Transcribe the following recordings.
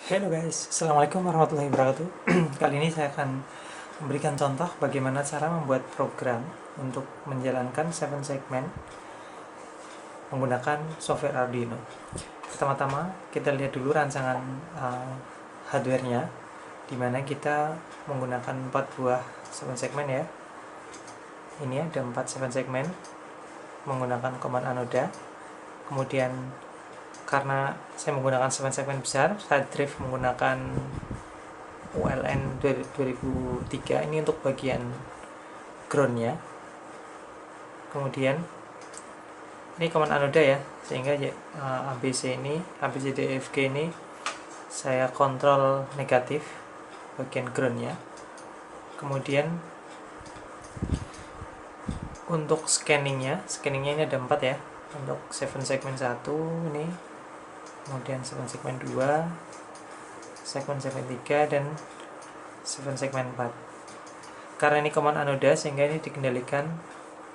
Hello guys, Assalamualaikum warahmatullahi wabarakatuh. Kali ini saya akan memberikan contoh bagaimana cara membuat program untuk menjalankan 7 segmen menggunakan software Arduino. Pertama-tama kita lihat dulu rancangan hardware-nya, di mana kita menggunakan 4 buah 7 segmen ya. Ini ada 4 7 segmen menggunakan command anoda. Kemudian karena saya menggunakan 7 segmen besar, saya drive menggunakan ULN 2003 ini untuk bagian groundnya. Kemudian ini command anoda ya, sehingga ABC ini, ABCDEFG ini saya kontrol negatif bagian groundnya. Kemudian untuk scanningnya ini ada 4 ya, untuk 7 segmen 1 ini, kemudian 7 segmen 2, segmen 3, dan 7 segmen 4. Karena ini command anoda, sehingga ini dikendalikan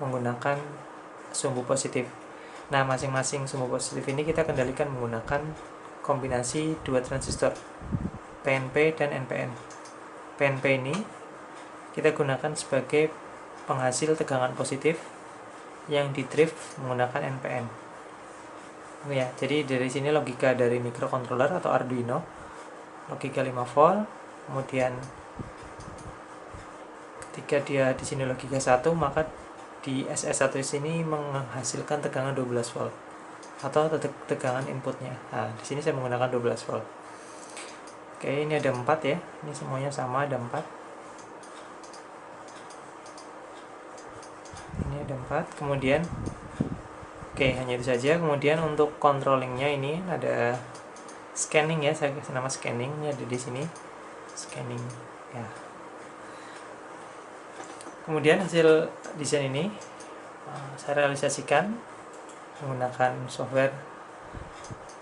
menggunakan sumbu positif. Nah, masing-masing sumbu positif ini kita kendalikan menggunakan kombinasi 2 transistor, PNP dan NPN. PNP ini kita gunakan sebagai penghasil tegangan positif yang di drive menggunakan NPN. Ya, jadi dari sini logika dari microcontroller atau Arduino, logika 5 volt, kemudian ketika dia di sini logika 1, maka di SS1 sini menghasilkan tegangan 12 volt atau tegangan inputnya. Nah, di sini saya menggunakan 12 volt. Oke, ini ada 4 ya. Ini semuanya sama, ada 4. Ini ada 4. Kemudian hanya itu saja. Kemudian untuk controllingnya ini ada scanning ya, saya kasih nama scanning, ini ada di sini. Scanning ya. Kemudian hasil desain ini saya realisasikan menggunakan software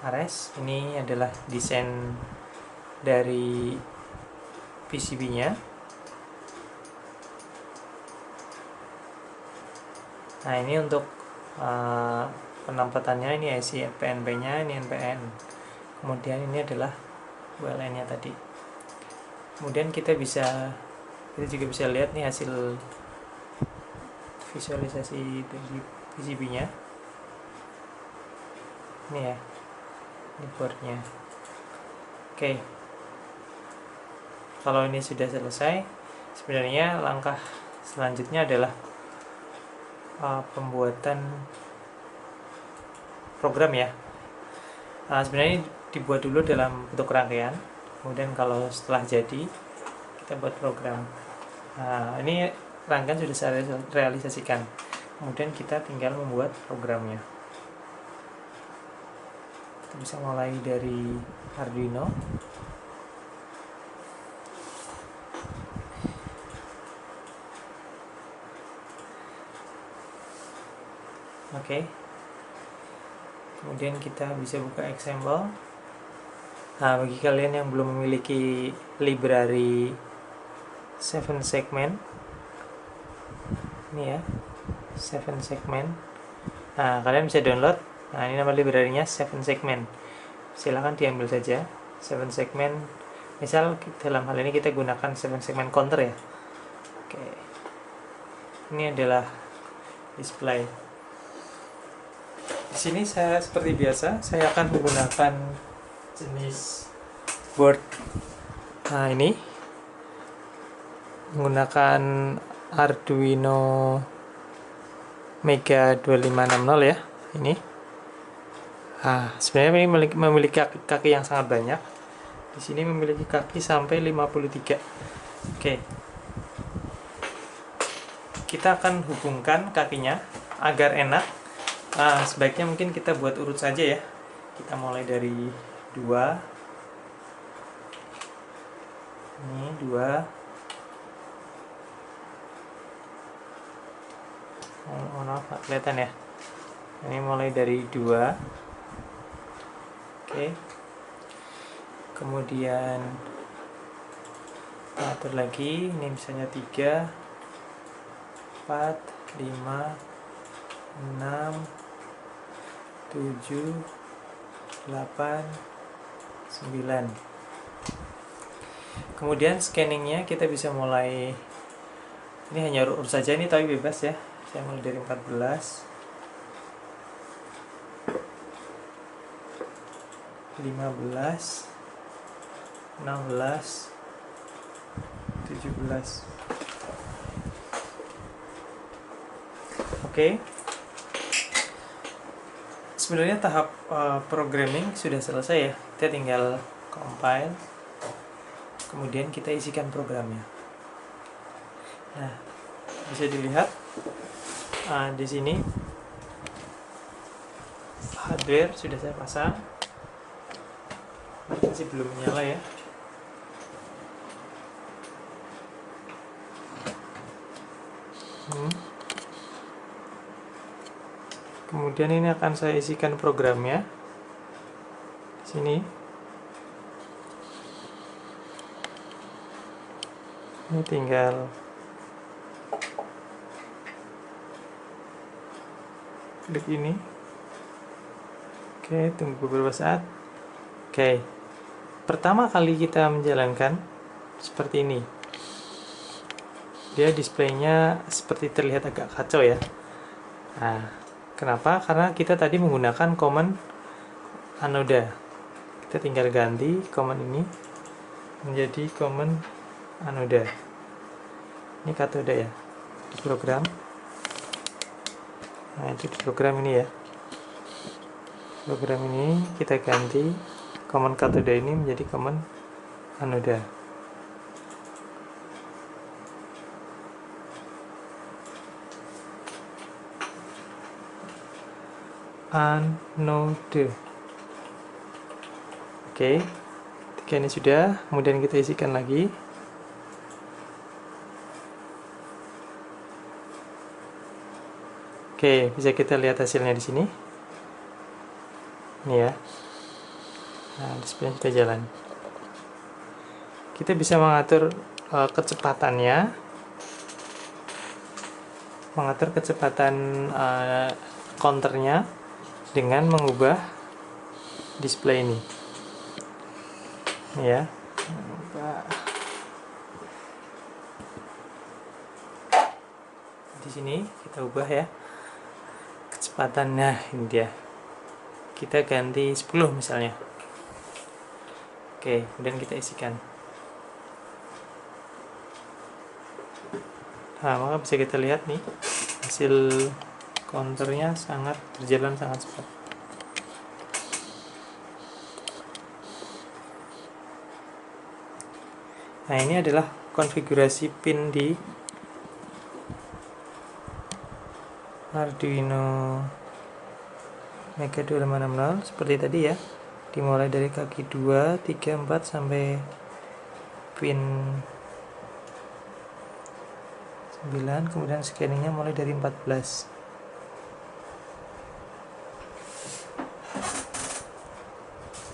Ares. Ini adalah desain dari PCB-nya. Nah, ini untuk penampatannya, ini IC PNP-nya, ini NPN. Kemudian ini adalah ULN-nya tadi. Kemudian kita juga bisa lihat nih hasil visualisasi dari PCB-nya. Ini ya, ini boardnya. Oke, kalau ini sudah selesai, sebenarnya langkah selanjutnya adalah pembuatan program ya. Sebenarnya dibuat dulu dalam bentuk rangkaian, kemudian kalau setelah jadi kita buat program. Ini rangkaian sudah saya realisasikan, kemudian kita tinggal membuat programnya. Kita bisa mulai dari Arduino. Oke. Kemudian kita bisa buka example. Nah, bagi kalian yang belum memiliki library 7 segmen, ini ya, 7 segmen. Nah, kalian bisa download. Nah, ini nama library-nya 7 segmen. Silahkan diambil saja 7 segmen. Misal dalam hal ini kita gunakan 7 segmen counter ya. Oke. Ini adalah display. Di sini saya seperti biasa, saya akan menggunakan jenis board. Nah, ini menggunakan Arduino Mega 2560 ya. Ini. Sebenarnya ini memiliki kaki yang sangat banyak. Di sini memiliki kaki sampai 53. Oke. Kita akan hubungkan kakinya agar enak. Sebaiknya mungkin kita buat urut saja ya. Kita mulai dari 2. Ini 2. Maaf, kelihatan ya. Ini mulai dari 2. Oke. Kemudian kita atur lagi. Ini misalnya 3, 4, 5, 6, 7, 8, 9. Kemudian scanningnya kita bisa mulai, ini hanya urut saja ini tapi bebas ya, saya mulai dari 14, 15, 16, 17. Oke. Sebenarnya tahap programming sudah selesai ya. Kita tinggal compile. Kemudian kita isikan programnya. Nah, bisa dilihat di sini hardware sudah saya pasang. Masih belum menyala ya. Kemudian ini akan saya isikan programnya di sini. Ini tinggal klik ini. Oke, tunggu beberapa saat. Oke, pertama kali kita menjalankan seperti ini. Dia displaynya seperti terlihat agak kacau ya. Nah, kenapa? Karena kita tadi menggunakan command anoda. Kita tinggal ganti command ini menjadi command anoda. Ini katoda ya, di program. Nah, itu di program ini ya. Program ini kita ganti command katoda ini menjadi command anoda. Anode. Oke, ketika ini sudah, kemudian kita isikan lagi. Oke, bisa kita lihat hasilnya di sini. Ini ya. Nah, display sudah jalan. Kita bisa mengatur kecepatannya, mengatur kecepatan counternya dengan mengubah display ini. Ini ya. Di sini kita ubah ya kecepatannya, ini dia. Kita ganti 10 misalnya. Oke, kemudian kita isikan. Nah, maka bisa kita lihat nih hasil counternya berjalan sangat cepat. Nah, ini adalah konfigurasi pin di Arduino Mega 2560 seperti tadi ya. Dimulai dari kaki 2, 3, 4 sampai pin 9, kemudian scanningnya mulai dari 14.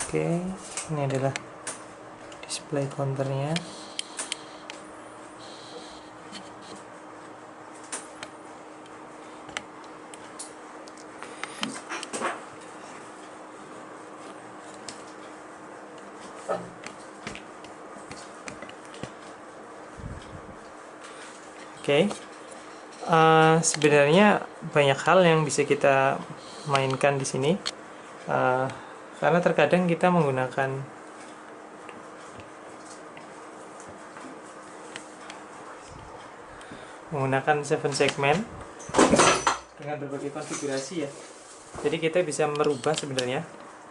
Oke, ini adalah display counternya. Oke, sebenarnya banyak hal yang bisa kita mainkan di sini, karena terkadang kita menggunakan menggunakan 7 segmen dengan berbagai konfigurasi ya. Jadi kita bisa merubah sebenarnya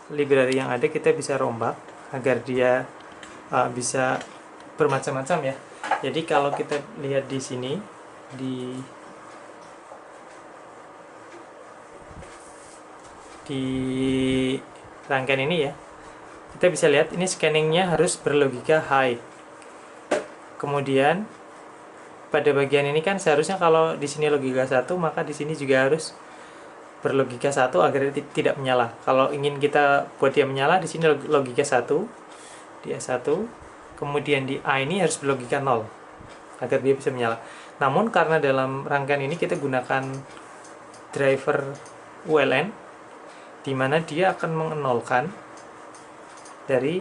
library yang ada, kita bisa rombak agar dia bisa bermacam-macam ya. Jadi kalau kita lihat di sini di rangkaian ini ya, kita bisa lihat ini scanningnya harus berlogika high. Kemudian pada bagian ini kan seharusnya kalau di sini logika 1, maka di sini juga harus berlogika 1 agar tidak menyala. Kalau ingin kita buat dia menyala, di sini logika 1 di S1, kemudian di A ini harus berlogika 0 agar dia bisa menyala. Namun karena dalam rangkaian ini kita gunakan driver ULN, di mana dia akan mengenolkan dari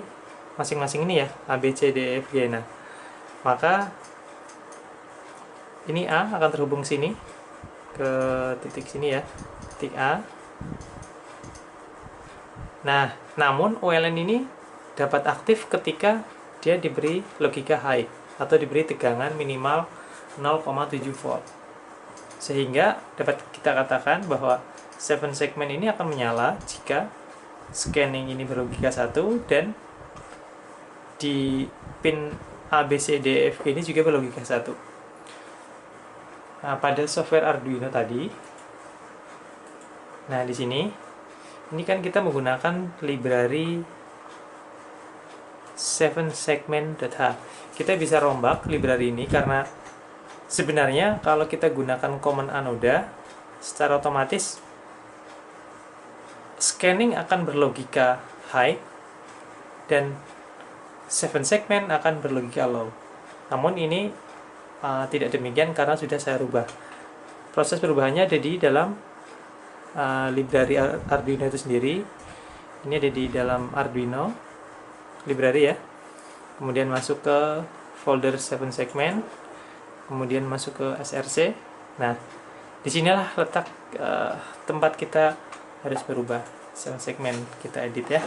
masing-masing ini ya, A, B, C, D, E, F, G. Nah, maka ini A akan terhubung sini ke titik sini ya, titik A. Nah, namun ULN ini dapat aktif ketika dia diberi logika high atau diberi tegangan minimal 0,7 volt. Sehingga dapat kita katakan bahwa 7 segmen ini akan menyala jika scanning ini berlogika 1 dan di pin A, B, C, D, F, G ini juga berlogika 1. Nah, pada software Arduino tadi, nah di sini ini kan kita menggunakan library 7segment.h. Kita bisa rombak library ini karena sebenarnya kalau kita gunakan command anoda, secara otomatis scanning akan berlogika high dan 7 segment akan berlogika low. Namun ini tidak demikian karena sudah saya rubah. Proses perubahannya ada di dalam library Arduino itu sendiri. Ini ada di dalam Arduino library ya. Kemudian masuk ke folder 7 segment, kemudian masuk ke src. Nah, disinilah letak tempat kita harus berubah 7 segment, kita edit ya.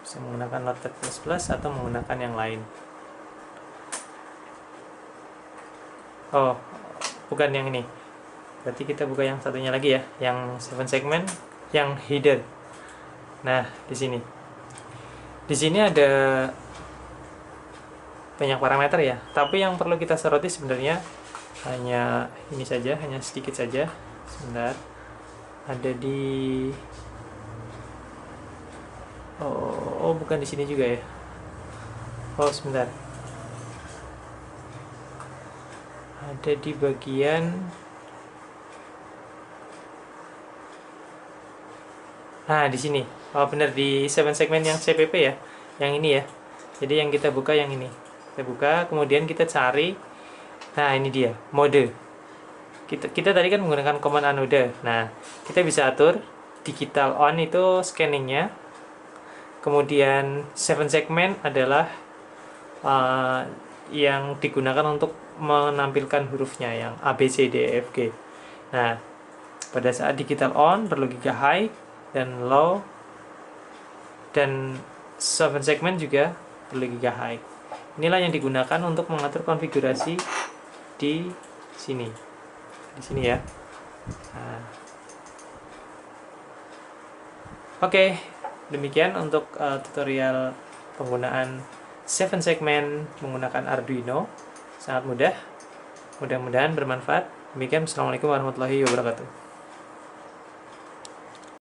Bisa menggunakan Notepad++ atau menggunakan yang lain. Oh, bukan yang ini. Berarti kita buka yang satunya lagi ya, yang 7 segment, yang header. Nah, di sini. Di sini ada banyak parameter ya, tapi yang perlu kita soroti sebenarnya hanya ini saja, hanya sedikit saja. Sebentar. Ada di Oh, bukan di sini juga ya. Oh, sebentar. Ada di bagian Nah, di sini. Oh, benar di 7 segmen yang CPP ya. Yang ini ya. Jadi yang kita buka yang ini. Kita buka, kemudian kita cari. Nah, ini dia, mode. Kita tadi kan menggunakan command anoda. Nah, kita bisa atur digital on itu scanningnya. Kemudian 7 segmen adalah yang digunakan untuk menampilkan hurufnya yang A, B, C, D, E, F, G. Nah, pada saat digital on berlogika high dan low, dan 7 segmen juga berlogika high. Inilah yang digunakan untuk mengatur konfigurasi di sini. Di sini ya. Nah. Oke, demikian untuk tutorial penggunaan 7 segmen menggunakan Arduino. Sangat mudah. Mudah-mudahan bermanfaat. Demikian, Assalamualaikum warahmatullahi wabarakatuh.